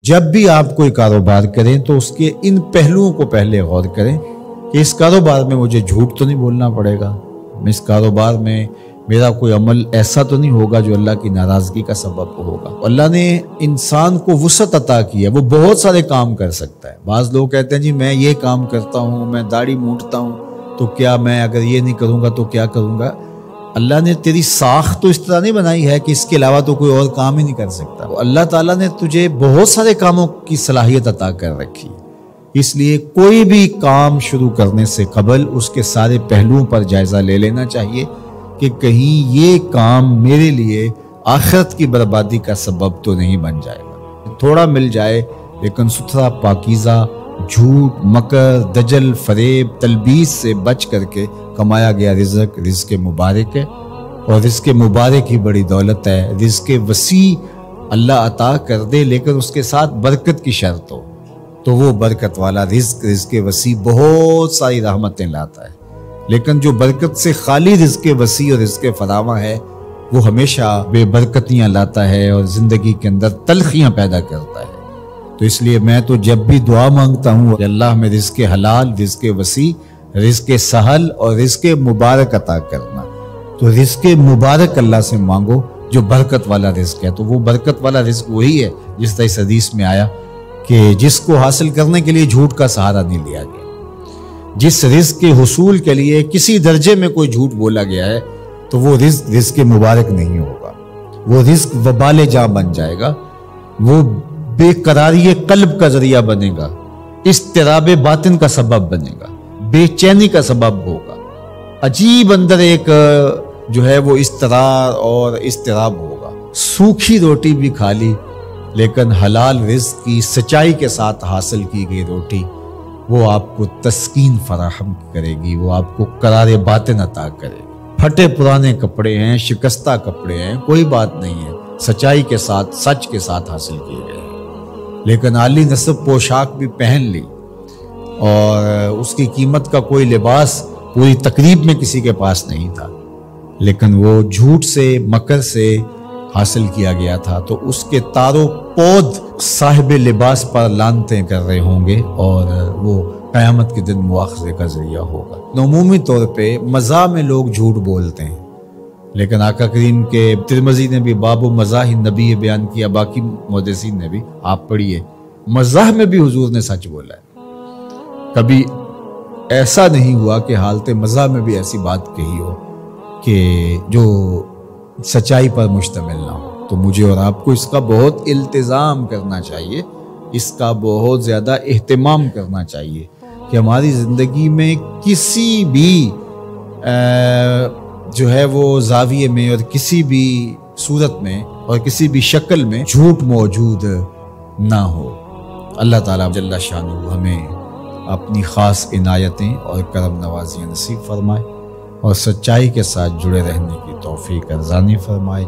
جب بھی آپ کوئی کاروبار کریں تو اس کے ان پہلوؤں کو پہلے غور کریں کہ اس کاروبار میں مجھے جھوٹ تو نہیں بولنا پڑے گا، اس کاروبار میں میرا کوئی عمل ایسا تو نہیں ہوگا جو اللہ کی ناراضگی کا سبب ہوگا۔ اللہ نے انسان کو وسعت عطا کی ہے، وہ بہت سارے کام کر سکتا ہے۔ بعض لوگ کہتے ہیں جی میں یہ کام کرتا ہوں، میں داڑھی مونڈتا ہوں، تو کیا میں اگر یہ نہیں کروں گا تو کیا کروں گا؟ اللہ نے تیری ساخت تو اس طرح نہیں بنائی ہے کہ اس کے علاوہ تو کوئی اور کام ہی نہیں کر سکتا۔ اللہ تعالیٰ نے تجھے بہت سارے کاموں کی صلاحیت عطا کر رکھی، اس لیے کوئی بھی کام شروع کرنے سے قبل اس کے سارے پہلوؤں پر جائزہ لے لینا چاہیے کہ کہیں یہ کام میرے لیے آخرت کی بربادی کا سبب تو نہیں بن جائے گا۔ تھوڑا مل جائے لیکن ستھرا، پاکیزہ، جھوٹ، مکر، دجل، فریب، تلبیس سے بچ کر کے کمایا گیا رزق مبارک ہے، اور رزق مبارک ہی بڑی دولت ہے۔ رزق وسیع اللہ عطا کر دے لیکن اس کے ساتھ برکت کی شرط ہو، تو وہ برکت والا رزق وسیع بہت ساری رحمتیں لاتا ہے، لیکن جو برکت سے خالی رزق وسیع اور رزق فراواں ہے وہ ہمیشہ بے برکتیاں لاتا ہے اور زندگی کے اندر تلخیاں پیدا کرتا ہے۔ تو اس لیے میں تو جب بھی دعا مانگتا ہوں کہ اللہ میں رزق حلال، رزق وسیع، رزق سہل اور رزق مبارک عطا کرنا، تو رزق مبارک اللہ سے مانگو جو برکت والا رزق ہے۔ تو وہ برکت والا رزق وہی ہے جس طرح اس حدیث میں آیا کہ جس کو حاصل کرنے کے لیے جھوٹ کا سہارا نہیں لیا گیا، جس رزق کے حصول کے لیے کسی درجے میں کوئی جھوٹ بولا گیا ہے تو وہ رزق مبارک نہیں ہوگا، وہ رزق وبال جاں بن جائے گا، وہ بے قراری قلب کا ذریعہ بنے گا، اضطراب باطن کا سبب بنے گا، بے چینی کا سبب ہوگا، عجیب اندر ایک جو ہے وہ اضطرار اور اضطراب ہوگا۔ سوکھی روٹی بھی کھا لی لیکن حلال رزق کی سچائی کے ساتھ حاصل کی گئی روٹی وہ آپ کو تسکین فراہم کرے گی، وہ آپ کو قرار باطن عطا کرے گی۔ پھٹے پرانے کپڑے ہیں، شکستہ کپڑے ہیں، کوئی بات نہیں ہے، سچائی کے ساتھ، سچ کے ساتھ حاصل کیے گئے ہیں، لیکن عالی نصب پوشاک بھی پہن لی اور اس کی قیمت کا کوئی لباس پوری تقریب میں کسی کے پاس نہیں تھا، لیکن وہ جھوٹ سے، مکر سے حاصل کیا گیا تھا، تو اس کے تارو پود صاحب لباس پر لانتیں کر رہے ہوں گے اور وہ قیامت کے دن مواخذے کا ذریعہ ہوگا۔ عمومی طور پہ مزاح میں لوگ جھوٹ بولتے ہیں، لیکن آقا کریم کے ترمذی نے بھی باب مزاح النبی بیان کیا، باقی محدثین نے بھی، آپ پڑھیے، مزاح میں بھی حضور نے سچ بولا ہے۔ کبھی ایسا نہیں ہوا کہ حالت مزاح میں بھی ایسی بات کہی ہو کہ جو سچائی پر مشتمل نہ ہو۔ تو مجھے اور آپ کو اس کا بہت التزام کرنا چاہیے، اس کا بہت زیادہ اہتمام کرنا چاہیے کہ ہماری زندگی میں کسی بھی جو ہے وہ زاویے میں اور کسی بھی صورت میں اور کسی بھی شکل میں جھوٹ موجود نہ ہو۔ اللہ تعالیٰ جل شانہ ہمیں اپنی خاص عنایتیں اور کرم نوازیاں نصیب فرمائے اور سچائی کے ساتھ جڑے رہنے کی توفیق ارزانی فرمائے۔